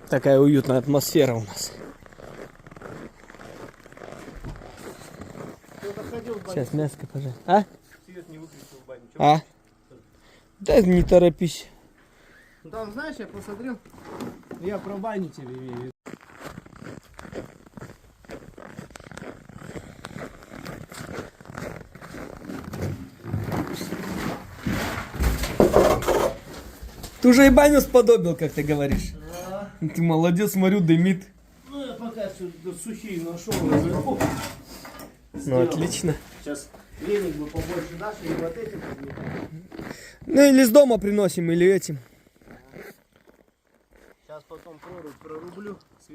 Такая уютная атмосфера у нас. Сейчас мяско пожалуй. А? Свет не выключил в бане. А? Да не торопись. Ну там, знаешь, я посмотрел, я про баню тебе имею в виду. Ты уже и баню сподобил, как ты говоришь. Да. Ты молодец, смотрю, дымит. Ну я пока сухие нашел наверху. Ну отлично. Сейчас веник бы побольше дашь и вот этим. Ну или с дома приносим, или этим. Сейчас потом прорубь прорублю.